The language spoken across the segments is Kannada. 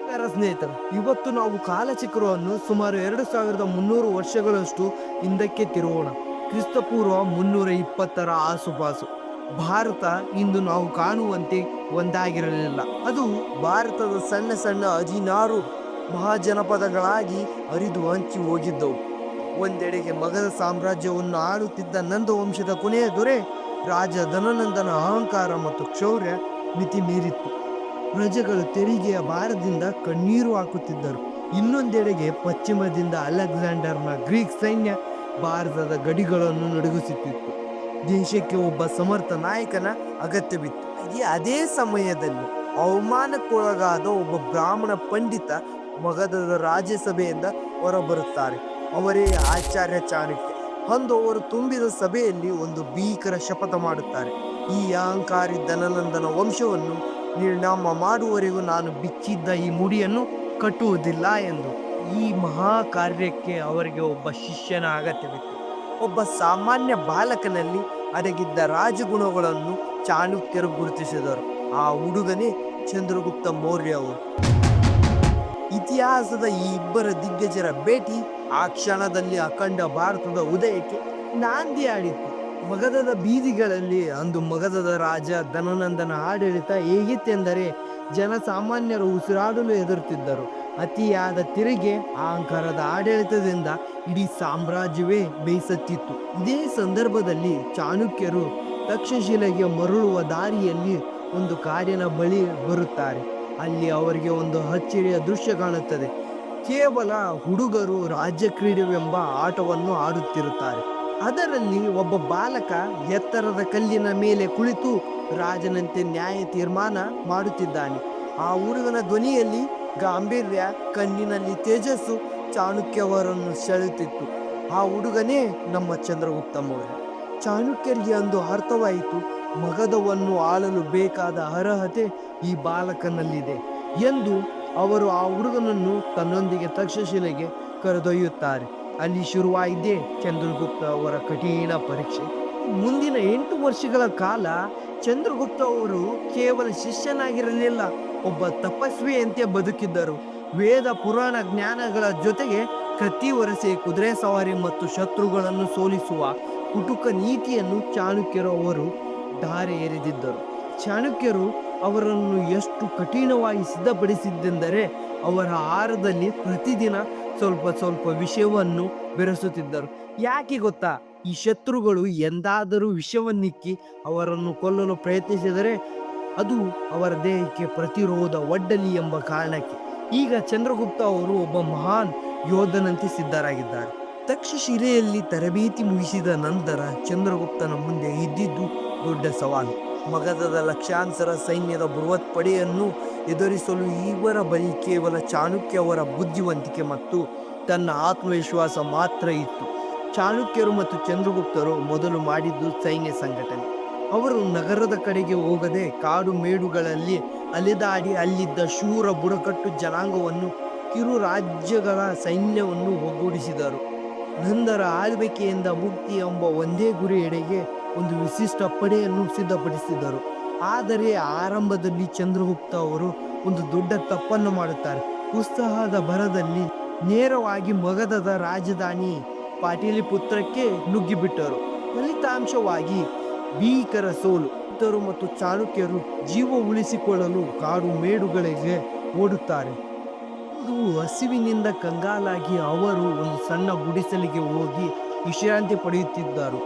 ನಮಸ್ಕಾರ ಸ್ನೇಹಿತರೆ, ಇವತ್ತು ನಾವು ಕಾಲಚಕ್ರವನ್ನು ಸುಮಾರು 2300 ವರ್ಷಗಳಷ್ಟು ಹಿಂದಕ್ಕೆ ತಿರುಗೋಣ. ಕ್ರಿಸ್ತಪೂರ್ವ 320 ಆಸುಪಾಸು. ಭಾರತ ಇಂದು ನಾವು ಕಾಣುವಂತೆ ಒಂದಾಗಿರಲಿಲ್ಲ. ಅದು ಭಾರತದ ಸಣ್ಣ ಸಣ್ಣ 16 ಮಹಾಜನಪದಗಳಾಗಿ ಹರಿದು ಹಂಚಿ ಹೋಗಿದ್ದವು. ಒಂದೆಡೆಗೆ ಮಗಧ ಸಾಮ್ರಾಜ್ಯವನ್ನು ಆಳುತ್ತಿದ್ದ ನಂದ ವಂಶದ ಕೊನೆಯ ದೊರೆ ರಾಜ ಧನನಂದನ ಅಹಂಕಾರ ಮತ್ತು ಶೌರ್ಯ ಮಿತಿ ಮೀರಿತ್ತು. ಪ್ರಜೆಗಳು ತೆರಿಗೆಯ ಭಾರದಿಂದ ಕಣ್ಣೀರು ಹಾಕುತ್ತಿದ್ದರು. ಇನ್ನೊಂದೆಡೆಗೆ ಪಶ್ಚಿಮದಿಂದ ಅಲೆಕ್ಸಾಂಡರ್ನ ಗ್ರೀಕ್ ಸೈನ್ಯ ಭಾರತದ ಗಡಿಗಳನ್ನು ನಡುಗಿಸುತ್ತಿತ್ತು. ದೇಶಕ್ಕೆ ಒಬ್ಬ ಸಮರ್ಥ ನಾಯಕನ ಅಗತ್ಯವಿತ್ತು. ಅದೇ ಸಮಯದಲ್ಲಿ ಅವಮಾನಕ್ಕೊಳಗಾದ ಒಬ್ಬ ಬ್ರಾಹ್ಮಣ ಪಂಡಿತ ಮಗಧದ ರಾಜ್ಯಸಭೆಯಿಂದ ಹೊರಬರುತ್ತಾರೆ. ಅವರೇ ಆಚಾರ್ಯ ಚಾಣಕ್ಯ. ಅಂದು ಅವರು ತುಂಬಿದ ಸಭೆಯಲ್ಲಿ ಒಂದು ಭೀಕರ ಶಪಥ ಮಾಡುತ್ತಾರೆ. ಈ ಅಹಂಕಾರಿ ಧನನಂದನ ವಂಶವನ್ನು ನಿರ್ನಾಮ ಮಾಡುವವರೆಗೂ ನಾನು ಬಿಚ್ಚಿದ್ದ ಈ ಮುಡಿಯನ್ನು ಕಟ್ಟುವುದಿಲ್ಲ ಎಂದು. ಈ ಮಹಾ ಕಾರ್ಯಕ್ಕೆ ಅವರಿಗೆ ಒಬ್ಬ ಶಿಷ್ಯನ ಅಗತ್ಯವಿತ್ತು. ಒಬ್ಬ ಸಾಮಾನ್ಯ ಬಾಲಕನಲ್ಲಿ ಅಡಗಿದ್ದ ರಾಜಗುಣಗಳನ್ನು ಚಾಣಕ್ಯರು ಗುರುತಿಸಿದರು. ಆ ಹುಡುಗನೇ ಚಂದ್ರಗುಪ್ತ ಮೌರ್ಯ ಅವರು. ಇತಿಹಾಸದ ಈ ಇಬ್ಬರ ದಿಗ್ಗಜರ ಭೇಟಿ ಆ ಕ್ಷಣದಲ್ಲಿ ಅಖಂಡ ಭಾರತದ ಉದಯಕ್ಕೆ ನಾಂದಿ ಆಡಿತು. ಮಗಧದ ಬೀದಿಗಳಲ್ಲಿ ಅಂದು ಮಗಧದ ರಾಜ ಧನನಂದನ ಆಡಳಿತ ಹೇಗಿತ್ತೆಂದರೆ ಜನಸಾಮಾನ್ಯರು ಉಸಿರಾಡಲು ಹೆದರುತ್ತಿದ್ದರು. ಅತಿಯಾದ ತೆರಿಗೆ ಅಹಂಕಾರದ ಆಡಳಿತದಿಂದ ಇಡೀ ಸಾಮ್ರಾಜ್ಯವೇ ಬೇಸತ್ತಿತ್ತು. ಇದೇ ಸಂದರ್ಭದಲ್ಲಿ ಚಾಣಕ್ಯರು ತಕ್ಷಶಿಲೆಗೆ ಮರಳುವ ದಾರಿಯಲ್ಲಿ ಒಂದು ಕಾಡಿನ ಬಳಿ ಬರುತ್ತಾರೆ. ಅಲ್ಲಿ ಅವರಿಗೆ ಒಂದು ಅಚ್ಚರಿಯ ದೃಶ್ಯ ಕಾಣುತ್ತದೆ. ಕೇವಲ ಹುಡುಗರು ರಾಜ್ಯ ಕ್ರೀಡೆವೆಂಬ ಆಟವನ್ನು ಆಡುತ್ತಿರುತ್ತಾರೆ. ಅದರಲ್ಲಿ ಒಬ್ಬ ಬಾಲಕ ಎತ್ತರದ ಕಲ್ಲಿನ ಮೇಲೆ ಕುಳಿತು ರಾಜನಂತೆ ನ್ಯಾಯ ತೀರ್ಮಾನ ಮಾಡುತ್ತಿದ್ದಾನೆ. ಆ ಹುಡುಗನ ಧ್ವನಿಯಲ್ಲಿ ಗಾಂಭೀರ್ಯ, ಕಣ್ಣಿನಲ್ಲಿ ತೇಜಸ್ಸು ಚಾಣಕ್ಯವರನ್ನು ಸೆಳೆಯುತ್ತಿತ್ತು. ಆ ಹುಡುಗನೇ ನಮ್ಮ ಚಂದ್ರಗುಪ್ತ ಮೌರ್ಯ. ಚಾಣಕ್ಯರಿಗೆ ಅಂದು ಅರ್ಥವಾಯಿತು, ಮಗಧವನ್ನು ಆಳಲು ಬೇಕಾದ ಅರ್ಹತೆ ಈ ಬಾಲಕನಲ್ಲಿದೆ ಎಂದು. ಅವರು ಆ ಹುಡುಗನನ್ನು ತನ್ನೊಂದಿಗೆ ತಕ್ಷಶಿಲೆಗೆ ಕರೆದೊಯ್ಯುತ್ತಾರೆ. ಅಲ್ಲಿ ಶುರುವಾಯಿದ್ದೇ ಚಂದ್ರಗುಪ್ತ ಅವರ ಕಠಿಣ ಪರೀಕ್ಷೆ. ಮುಂದಿನ 8 ವರ್ಷಗಳ ಕಾಲ ಚಂದ್ರಗುಪ್ತ ಅವರು ಕೇವಲ ಶಿಷ್ಯನಾಗಿರಲಿಲ್ಲ, ಒಬ್ಬ ತಪಸ್ವಿಯಂತೆ ಬದುಕಿದ್ದರು. ವೇದ ಪುರಾಣ ಜ್ಞಾನಗಳ ಜೊತೆಗೆ ಕತ್ತಿ ವರಸೆ, ಕುದುರೆ ಸವಾರಿ ಮತ್ತು ಶತ್ರುಗಳನ್ನು ಸೋಲಿಸುವ ಕುಟುಕ ನೀತಿಯನ್ನು ಚಾಣಕ್ಯರು ಅವರು ಧಾರೆ ಎರೆದಿದ್ದರು. ಚಾಣಕ್ಯರು ಅವರನ್ನು ಎಷ್ಟು ಕಠಿಣವಾಗಿ ಸಿದ್ಧಪಡಿಸಿದ್ದೆಂದರೆ ಅವರ ಆಹಾರದಲ್ಲಿ ಪ್ರತಿದಿನ ಸ್ವಲ್ಪ ಸ್ವಲ್ಪ ವಿಷವನ್ನು ಬೆರೆಸುತ್ತಿದ್ದರು. ಯಾಕೆ ಗೊತ್ತಾ? ಈ ಶತ್ರುಗಳು ಎಂದಾದರೂ ವಿಷವನ್ನಿಕ್ಕಿ ಅವರನ್ನು ಕೊಲ್ಲಲು ಪ್ರಯತ್ನಿಸಿದರೆ ಅದು ಅವರ ದೇಹಕ್ಕೆ ಪ್ರತಿರೋಧ ಒಡ್ಡಲಿ ಎಂಬ ಕಾರಣಕ್ಕೆ. ಈಗ ಚಂದ್ರಗುಪ್ತ ಅವರು ಒಬ್ಬ ಮಹಾನ್ ಯೋಧನಂತೆ ಸಿದ್ಧರಾಗಿದ್ದಾರೆ. ತಕ್ಷಶಿಲೆಯಲ್ಲಿ ತರಬೇತಿ ಮುಗಿಸಿದ ನಂತರ ಚಂದ್ರಗುಪ್ತನ ಮುಂದೆ ಇದ್ದಿದ್ದು ದೊಡ್ಡ ಸವಾಲು. ಮಗಧದ ಲಕ್ಷಾಂತರ ಸೈನ್ಯದ ಬೃಹತ್ ಪಡೆಯನ್ನು ಎದುರಿಸಲು ಇವರ ಬಳಿ ಕೇವಲ ಚಾಣಕ್ಯ ಅವರ ಬುದ್ಧಿವಂತಿಕೆ ಮತ್ತು ತನ್ನ ಆತ್ಮವಿಶ್ವಾಸ ಮಾತ್ರ ಇತ್ತು. ಚಾಣಕ್ಯರು ಮತ್ತು ಚಂದ್ರಗುಪ್ತರು ಮೊದಲು ಮಾಡಿದ್ದು ಸೈನ್ಯ ಸಂಘಟನೆ. ಅವರು ನಗರದ ಕಡೆಗೆ ಹೋಗದೆ ಕಾಡು ಮೇಡುಗಳಲ್ಲಿ ಅಲೆದಾಡಿ ಅಲ್ಲಿದ್ದ ಶೂರ ಬುಡಕಟ್ಟು ಜನಾಂಗವನ್ನು, ಕಿರು ರಾಜ್ಯಗಳ ಸೈನ್ಯವನ್ನು ಒಗ್ಗೂಡಿಸಿದರು. ನಂದರ ಆಳ್ವಿಕೆಯಿಂದ ಮುಕ್ತಿ ಎಂಬ ಒಂದೇ ಗುರಿಯೆಡೆಗೆ ಒಂದು ವಿಶಿಷ್ಟ ಪಡೆಯನ್ನು ಸಿದ್ಧಪಡಿಸಿದರು. ಆದರೆ ಆರಂಭದಲ್ಲಿ ಚಂದ್ರಗುಪ್ತ ಅವರು ಒಂದು ದೊಡ್ಡ ತಪ್ಪನ್ನು ಮಾಡುತ್ತಾರೆ. ಉತ್ಸಾಹದ ಭರದಲ್ಲಿ ನೇರವಾಗಿ ಮಗಧದ ರಾಜಧಾನಿ ಪಾಟಲಿಪುತ್ರಕ್ಕೆ ನುಗ್ಗಿಬಿಟ್ಟರು. ಫಲಿತಾಂಶವಾಗಿ ಭೀಕರ ಸೋಲು. ಗುಪ್ತರು ಮತ್ತು ಚಾಣಕ್ಯರು ಜೀವ ಉಳಿಸಿಕೊಳ್ಳಲು ಕಾಡು ಮೇಡುಗಳಿಗೆ ಓಡುತ್ತಾರೆ. ಹಸಿವಿನಿಂದ ಕಂಗಾಲಾಗಿ ಅವರು ಒಂದು ಸಣ್ಣ ಗುಡಿಸಲಿಗೆ ಹೋಗಿ ವಿಶ್ರಾಂತಿ ಪಡೆಯುತ್ತಿದ್ದರು.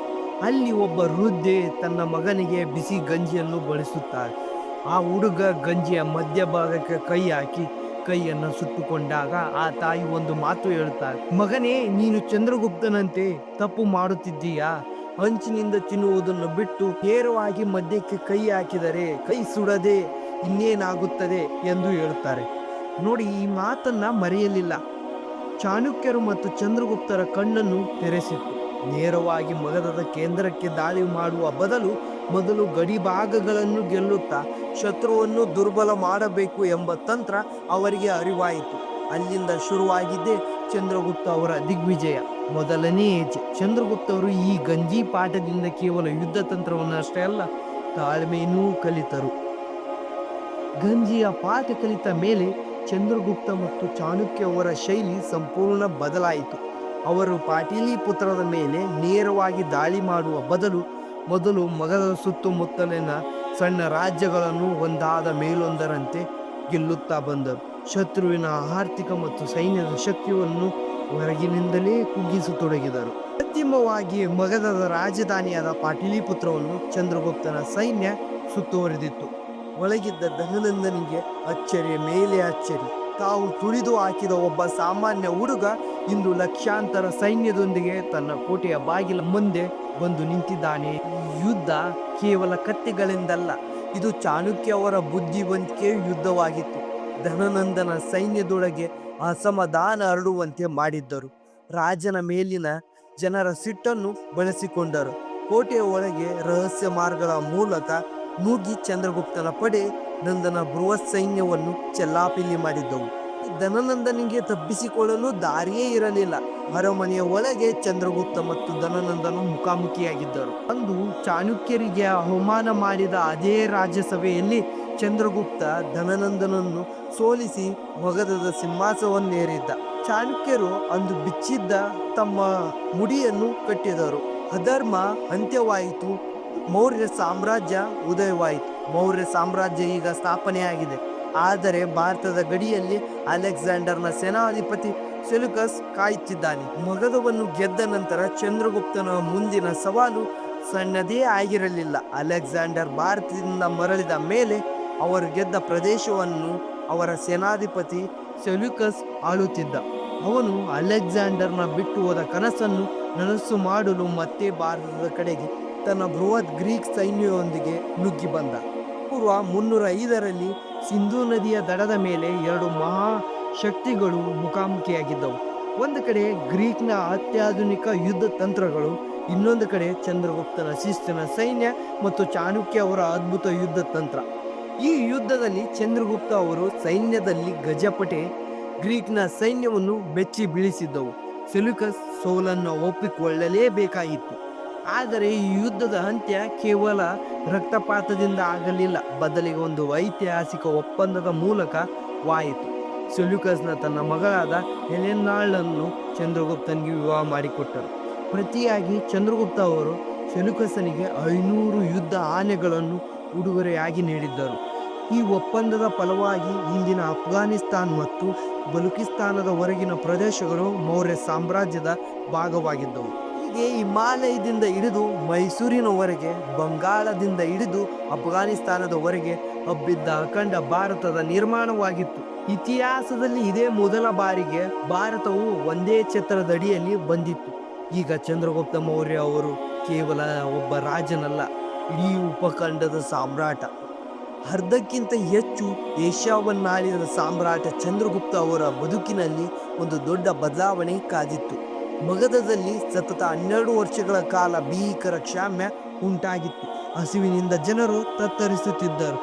ಅಲ್ಲಿ ಒಬ್ಬ ವೃದ್ಧೆ ತನ್ನ ಮಗನಿಗೆ ಬಿಸಿ ಗಂಜಿಯನ್ನು ಬಡಿಸುತ್ತಾರೆ. ಆ ಹುಡುಗ ಗಂಜಿಯ ಮಧ್ಯಭಾಗಕ್ಕೆ ಕೈ ಹಾಕಿ ಕೈಯನ್ನು ಸುಟ್ಟುಕೊಂಡಾಗ ಆ ತಾಯಿ ಒಂದು ಮಾತು ಹೇಳುತ್ತಾರೆ, ಮಗನೇ, ನೀನು ಚಂದ್ರಗುಪ್ತನಂತೆ ತಪ್ಪು ಮಾಡುತ್ತಿದ್ದೀಯಾ? ಹಂಚಿನಿಂದ ತಿನ್ನುವುದನ್ನು ಬಿಟ್ಟು ನೇರವಾಗಿ ಮಧ್ಯಕ್ಕೆ ಕೈ ಹಾಕಿದರೆ ಕೈ ಸುಡದೆ ಇನ್ನೇನಾಗುತ್ತದೆ ಎಂದು ಹೇಳುತ್ತಾರೆ. ನೋಡಿ, ಈ ಮಾತನ್ನ ಮರೆಯಲಿಲ್ಲ. ಚಾಣಕ್ಯರು ಮತ್ತು ಚಂದ್ರಗುಪ್ತರ ಕಣ್ಣನ್ನು ತೆರೆಸಿತ್ತು. ನೇರವಾಗಿ ಮಗಧದ ಕೇಂದ್ರಕ್ಕೆ ದಾಳಿ ಮಾಡುವ ಬದಲು ಮೊದಲು ಗಡಿ ಭಾಗಗಳನ್ನು ಗೆಲ್ಲುತ್ತಾ ಶತ್ರುವನ್ನು ದುರ್ಬಲ ಮಾಡಬೇಕು ಎಂಬ ತಂತ್ರ ಅವರಿಗೆ ಅರಿವಾಯಿತು. ಅಲ್ಲಿಂದ ಶುರುವಾಗಿದ್ದೇ ಚಂದ್ರಗುಪ್ತ ಅವರ ದಿಗ್ವಿಜಯ. ಮೊದಲನೇ ಹೆಜ್ಜೆ. ಚಂದ್ರಗುಪ್ತ ಅವರು ಈ ಗಂಜಿ ಪಾಠದಿಂದ ಕೇವಲ ಯುದ್ಧ ತಂತ್ರವನ್ನು ಅಷ್ಟೇ ಅಲ್ಲ, ತಾಳ್ಮೆಯನ್ನೂ ಕಲಿತರು. ಗಂಜಿಯ ಪಾಠ ಕಲಿತ ಮೇಲೆ ಚಂದ್ರಗುಪ್ತ ಮತ್ತು ಚಾಣಕ್ಯ ಅವರ ಶೈಲಿ ಸಂಪೂರ್ಣ ಬದಲಾಯಿತು. ಅವರು ಪಾಟಲಿಪುತ್ರದ ಮೇಲೆ ನೇರವಾಗಿ ದಾಳಿ ಮಾಡುವ ಬದಲು ಮೊದಲು ಮಗಧದ ಸುತ್ತಮುತ್ತಲಿನ ಸಣ್ಣ ರಾಜ್ಯಗಳನ್ನು ಒಂದಾದ ಮೇಲೊಂದರಂತೆ ಗೆಲ್ಲುತ್ತಾ ಬಂದರು. ಶತ್ರುವಿನ ಆರ್ಥಿಕ ಮತ್ತು ಸೈನ್ಯದ ಶಕ್ತಿಯನ್ನು ಹೊರಗಿನಿಂದಲೇ ಕುಗ್ಗಿಸತೊಡಗಿದರು. ಅಂತಿಮವಾಗಿ ಮಗಧದ ರಾಜಧಾನಿಯಾದ ಪಾಟಲಿಪುತ್ರವನ್ನು ಚಂದ್ರಗುಪ್ತನ ಸೈನ್ಯ ಸುತ್ತುವರಿದಿತ್ತು. ಒಳಗಿದ್ದ ಧನನಂದನಿಗೆ ಅಚ್ಚರಿಯ ಮೇಲೆ ಅಚ್ಚರಿ. ತಾವು ತುಳಿದು ಹಾಕಿದ ಒಬ್ಬ ಸಾಮಾನ್ಯ ಹುಡುಗ ಇಂದು ಲಕ್ಷಾಂತರ ಸೈನ್ಯದೊಂದಿಗೆ ತನ್ನ ಕೋಟೆಯ ಬಾಗಿಲ ಮುಂದೆ ಬಂದು ನಿಂತಿದ್ದಾನೆ. ಯುದ್ಧ ಕೇವಲ ಕತ್ತಿಗಳಿಂದಲ್ಲ, ಇದು ಚಾಣಕ್ಯ ಅವರ ಬುದ್ಧಿವಂತಿಕೆಯ ಯುದ್ಧವಾಗಿತ್ತು. ಧನನಂದನ ಸೈನ್ಯದೊಳಗೆ ಅಸಮಾಧಾನ ಹರಡುವಂತೆ ಮಾಡಿದ್ದರು. ರಾಜನ ಮೇಲಿನ ಜನರ ಸಿಟ್ಟನ್ನು ಬಳಸಿಕೊಂಡರು. ಕೋಟೆಯ ಒಳಗೆ ರಹಸ್ಯ ಮಾರ್ಗಗಳ ಮೂಲಕ ನುಗ್ಗಿ ಚಂದ್ರಗುಪ್ತನ ಪಡೆ ನಂದನ ಬೃಹತ್ ಸೈನ್ಯವನ್ನು ಚೆಲ್ಲಾಪಿಲ್ಲಿ ಮಾಡಿದ್ದವು. ಧನನಂದನಿಗೆ ತಪ್ಪಿಸಿಕೊಳ್ಳಲು ದಾರಿಯೇ ಇರಲಿಲ್ಲ. ಅರಮನೆಯ ಒಳಗೆ ಚಂದ್ರಗುಪ್ತ ಮತ್ತು ಧನನಂದನು ಮುಖಾಮುಖಿಯಾಗಿದ್ದರು. ಅಂದು ಚಾಣಕ್ಯರಿಗೆ ಅವಮಾನ ಮಾಡಿದ ಅದೇ ರಾಜ್ಯಸಭೆಯಲ್ಲಿ ಚಂದ್ರಗುಪ್ತ ಧನನಂದನನ್ನು ಸೋಲಿಸಿ ಮಗಧದ ಸಿಂಹಾಸನವನ್ನೇರಿದ್ದ. ಚಾಣಕ್ಯರು ಅಂದು ಬಿಚ್ಚಿದ್ದ ತಮ್ಮ ಮುಡಿಯನ್ನು ಕಟ್ಟಿದರು. ಅಧರ್ಮ ಅಂತ್ಯವಾಯಿತು, ಮೌರ್ಯ ಸಾಮ್ರಾಜ್ಯ ಉದಯವಾಯಿತು. ಮೌರ್ಯ ಸಾಮ್ರಾಜ್ಯ ಈಗ ಸ್ಥಾಪನೆಯಾಗಿದೆ. ಆದರೆ ಭಾರತದ ಗಡಿಯಲ್ಲಿ ಅಲೆಕ್ಸಾಂಡರ್ನ ಸೇನಾಧಿಪತಿ ಸೆಲ್ಯೂಕಸ್ ಕಾಯುತ್ತಿದ್ದಾನೆ. ಮಗಧವನ್ನು ಗೆದ್ದ ನಂತರ ಚಂದ್ರಗುಪ್ತನ ಮುಂದಿನ ಸವಾಲು ಸಣ್ಣದೇ ಆಗಿರಲಿಲ್ಲ. ಅಲೆಕ್ಸಾಂಡರ್ ಭಾರತದಿಂದ ಮರಳಿದ ಮೇಲೆ ಅವರು ಗೆದ್ದ ಪ್ರದೇಶವನ್ನು ಅವರ ಸೇನಾಧಿಪತಿ ಸೆಲ್ಯೂಕಸ್ ಆಳುತ್ತಿದ್ದ. ಅವನು ಅಲೆಕ್ಸಾಂಡರ್ನ ಬಿಟ್ಟು ಹೋದ ಕನಸನ್ನು ನನಸು ಮಾಡಲು ಮತ್ತೆ ಭಾರತದ ಕಡೆಗೆ ತನ್ನ ಬೃಹತ್ ಗ್ರೀಕ್ ಸೈನ್ಯದೊಂದಿಗೆ ನುಗ್ಗಿ ಬಂದ. ಪೂರ್ವ 305ರಲ್ಲಿ ಸಿಂಧೂ ನದಿಯ ದಡದ ಮೇಲೆ ಎರಡು ಮಹಾಶಕ್ತಿಗಳು ಮುಖಾಮುಖಿಯಾಗಿದ್ದವು. ಒಂದು ಕಡೆ ಗ್ರೀಕ್ನ ಅತ್ಯಾಧುನಿಕ ಯುದ್ಧ ತಂತ್ರಗಳು, ಇನ್ನೊಂದು ಕಡೆ ಚಂದ್ರಗುಪ್ತನ ಶಿಸ್ತಿನ ಸೈನ್ಯ ಮತ್ತು ಚಾಣಕ್ಯ ಅವರ ಅದ್ಭುತ ಯುದ್ಧ ತಂತ್ರ. ಈ ಯುದ್ಧದಲ್ಲಿ ಚಂದ್ರಗುಪ್ತ ಅವರು ಸೈನ್ಯದಲ್ಲಿ ಗಜಪಟೆ ಗ್ರೀಕ್ನ ಸೈನ್ಯವನ್ನು ಬೆಚ್ಚಿ ಬೀಳಿಸಿದ್ದವು. ಸೆಲ್ಯೂಕಸ್ ಸೋಲನ್ನು ಒಪ್ಪಿಕೊಳ್ಳಲೇಬೇಕಾಯಿತು. ಆದರೆ ಈ ಯುದ್ಧದ ಅಂತ್ಯ ಕೇವಲ ರಕ್ತಪಾತದಿಂದ ಆಗಲಿಲ್ಲ, ಬದಲಿಗೆ ಒಂದು ಐತಿಹಾಸಿಕ ಒಪ್ಪಂದದ ಮೂಲಕವಾಯಿತು. ಸೆಲ್ಯೂಕಸ್ನ ತನ್ನ ಮಗಳಾದ ಹೆಲೆನಾಳನ್ನು ಚಂದ್ರಗುಪ್ತನಿಗೆ ವಿವಾಹ ಮಾಡಿಕೊಟ್ಟರು. ಪ್ರತಿಯಾಗಿ ಚಂದ್ರಗುಪ್ತ ಅವರು ಸೆಲ್ಯೂಕಸನಿಗೆ 500 ಯುದ್ಧ ಆನೆಗಳನ್ನು ಉಡುಗೊರೆಯಾಗಿ ನೀಡಿದ್ದರು. ಈ ಒಪ್ಪಂದದ ಫಲವಾಗಿ ಇಂದಿನ ಅಫ್ಘಾನಿಸ್ತಾನ್ ಮತ್ತು ಬಲೂಚಿಸ್ತಾನದ ಹೊರಗಿನ ಪ್ರದೇಶಗಳು ಮೌರ್ಯ ಸಾಮ್ರಾಜ್ಯದ ಭಾಗವಾಗಿದ್ದವು. ಹೀಗೆ ಹಿಮಾಲಯದಿಂದ ಹಿಡಿದು ಮೈಸೂರಿನವರೆಗೆ, ಬಂಗಾಳದಿಂದ ಹಿಡಿದು ಅಫ್ಘಾನಿಸ್ತಾನದವರೆಗೆ ಹಬ್ಬಿದ್ದ ಅಖಂಡ ಭಾರತದ ನಿರ್ಮಾಣವಾಗಿತ್ತು. ಇತಿಹಾಸದಲ್ಲಿ ಇದೇ ಮೊದಲ ಬಾರಿಗೆ ಭಾರತವು ಒಂದೇ ಛತ್ರದಡಿಯಲ್ಲಿ ಬಂದಿತ್ತು. ಈಗ ಚಂದ್ರಗುಪ್ತ ಮೌರ್ಯ ಅವರು ಕೇವಲ ಒಬ್ಬ ರಾಜನಲ್ಲ, ಇಡೀ ಉಪಖಂಡದ ಸಾಮ್ರಾಟ. ಅರ್ಧಕ್ಕಿಂತ ಹೆಚ್ಚು ಏಷ್ಯಾವನ್ನಾಳಿದ ಸಾಮ್ರಾಟ ಚಂದ್ರಗುಪ್ತ ಅವರ ಬದುಕಿನಲ್ಲಿ ಒಂದು ದೊಡ್ಡ ಬದಲಾವಣೆ ಕಾದಿತ್ತು. ಮಗಧದಲ್ಲಿ ಸತತ 12 ವರ್ಷಗಳ ಕಾಲ ಭೀಕರ ಕ್ಷಾಮ್ಯ ಉಂಟಾಗಿತ್ತು. ಹಸಿವಿನಿಂದ ಜನರು ತತ್ತರಿಸುತ್ತಿದ್ದರು.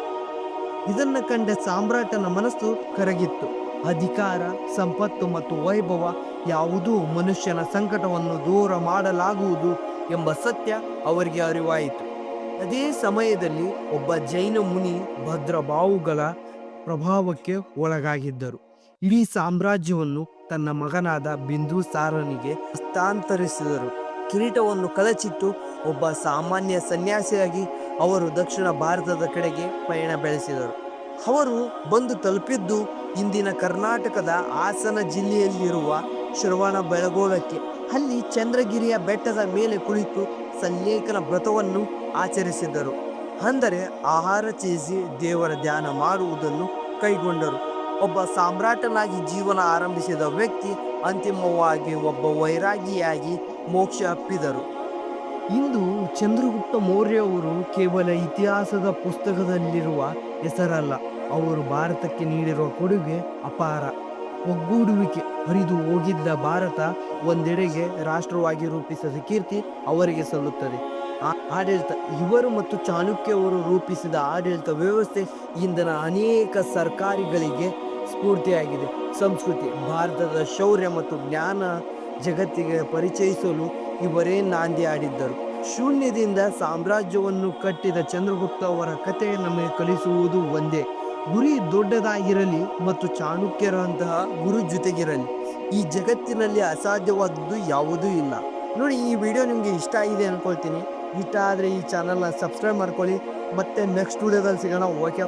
ಇದನ್ನು ಕಂಡ ಸಾಮ್ರಾಟನ ಮನಸ್ಸು ಕರಗಿತ್ತು. ಅಧಿಕಾರ, ಸಂಪತ್ತು ಮತ್ತು ವೈಭವ ಯಾವುದೂ ಮನುಷ್ಯನ ಸಂಕಟವನ್ನು ದೂರ ಮಾಡಲಾಗುವುದು ಎಂಬ ಸತ್ಯ ಅವರಿಗೆ ಅರಿವಾಯಿತು. ಅದೇ ಸಮಯದಲ್ಲಿ ಒಬ್ಬ ಜೈನ ಮುನಿ ಭದ್ರಬಾಹುಗಳ ಪ್ರಭಾವಕ್ಕೆ ಒಳಗಾಗಿದ್ದರು. ಇಡೀ ಸಾಮ್ರಾಜ್ಯವನ್ನು ತನ್ನ ಮಗನಾದ ಬಿಂದುಸಾರನಿಗೆ ಹಸ್ತಾಂತರಿಸಿದರು. ಕಿರೀಟವನ್ನು ಕಳಚಿಟ್ಟು ಒಬ್ಬ ಸಾಮಾನ್ಯ ಸನ್ಯಾಸಿಯಾಗಿ ಅವರು ದಕ್ಷಿಣ ಭಾರತದ ಕಡೆಗೆ ಪಯಣ ಬೆಳೆಸಿದರು. ಅವರು ಬಂದು ತಲುಪಿದ್ದು ಇಂದಿನ ಕರ್ನಾಟಕದ ಹಾಸನ ಜಿಲ್ಲೆಯಲ್ಲಿರುವ ಶ್ರವಣಬೆಳಗೊಳಕ್ಕೆ. ಅಲ್ಲಿ ಚಂದ್ರಗಿರಿಯ ಬೆಟ್ಟದ ಮೇಲೆ ಕುಳಿತು ಸಲ್ಲೇಖನ ವ್ರತವನ್ನು ಆಚರಿಸಿದರು. ಅಂದರೆ ಆಹಾರ ತ್ಯಜಿಸಿ ದೇವರ ಧ್ಯಾನ ಮಾಡುವುದನ್ನು ಕೈಗೊಂಡರು. ಒಬ್ಬ ಸಾಮ್ರಾಟನಾಗಿ ಜೀವನ ಆರಂಭಿಸಿದ ವ್ಯಕ್ತಿ ಅಂತಿಮವಾಗಿ ಒಬ್ಬ ವೈರಾಗಿಯಾಗಿ ಮೋಕ್ಷ ಅಪ್ಪಿದರು. ಇಂದು ಚಂದ್ರಗುಪ್ತ ಮೌರ್ಯ ಅವರು ಕೇವಲ ಇತಿಹಾಸದ ಪುಸ್ತಕದಲ್ಲಿರುವ ಹೆಸರಲ್ಲ, ಅವರು ಭಾರತಕ್ಕೆ ನೀಡಿರುವ ಕೊಡುಗೆ ಅಪಾರ. ಒಗ್ಗೂಡುವಿಕೆ, ಹರಿದು ಹೋಗಿದ್ದ ಭಾರತ ಒಂದೆಡೆಗೆ ರಾಷ್ಟ್ರವಾಗಿ ರೂಪಿಸಿದ ಕೀರ್ತಿ ಅವರಿಗೆ ಸಲ್ಲುತ್ತದೆ. ಆಡಳಿತ, ಇವರು ಮತ್ತು ಚಾಣಕ್ಯ ಅವರು ರೂಪಿಸಿದ ಆಡಳಿತ ವ್ಯವಸ್ಥೆ ಇಂದಿನ ಅನೇಕ ಸರ್ಕಾರಿಗಳಿಗೆ ಸ್ಫೂರ್ತಿಯಾಗಿದೆ. ಸಂಸ್ಕೃತಿ, ಭಾರತದ ಶೌರ್ಯ ಮತ್ತು ಜ್ಞಾನ ಜಗತ್ತಿಗೆ ಪರಿಚಯಿಸಲು ಇವರೇ ನಾಂದಿ ಆಡಿದ್ದರು. ಶೂನ್ಯದಿಂದ ಸಾಮ್ರಾಜ್ಯವನ್ನು ಕಟ್ಟಿದ ಚಂದ್ರಗುಪ್ತ ಅವರ ಕಥೆ ನಮಗೆ ಕಲಿಸುವುದು ಒಂದೇ: ಗುರಿ ದೊಡ್ಡದಾಗಿರಲಿ ಮತ್ತು ಚಾಣಕ್ಯರಂತಹ ಗುರು ಜೊತೆಗಿರಲಿ. ಈ ಜಗತ್ತಿನಲ್ಲಿ ಅಸಾಧ್ಯವಾದದ್ದು ಯಾವುದೂ ಇಲ್ಲ. ನೋಡಿ, ಈ ವಿಡಿಯೋ ನಿಮಗೆ ಇಷ್ಟ ಆಗಿದೆ ಅನ್ಕೊಳ್ತೀನಿ. ಇಷ್ಟ ಆದರೆ ಈ ಚಾನಲ್ನ ಸಬ್ಸ್ಕ್ರೈಬ್ ಮಾಡ್ಕೊಳ್ಳಿ. ಮತ್ತೆ ನೆಕ್ಸ್ಟ್ ವಿಡಿಯೋದಲ್ಲಿ ಸಿಗೋಣ. ಓಕೆ.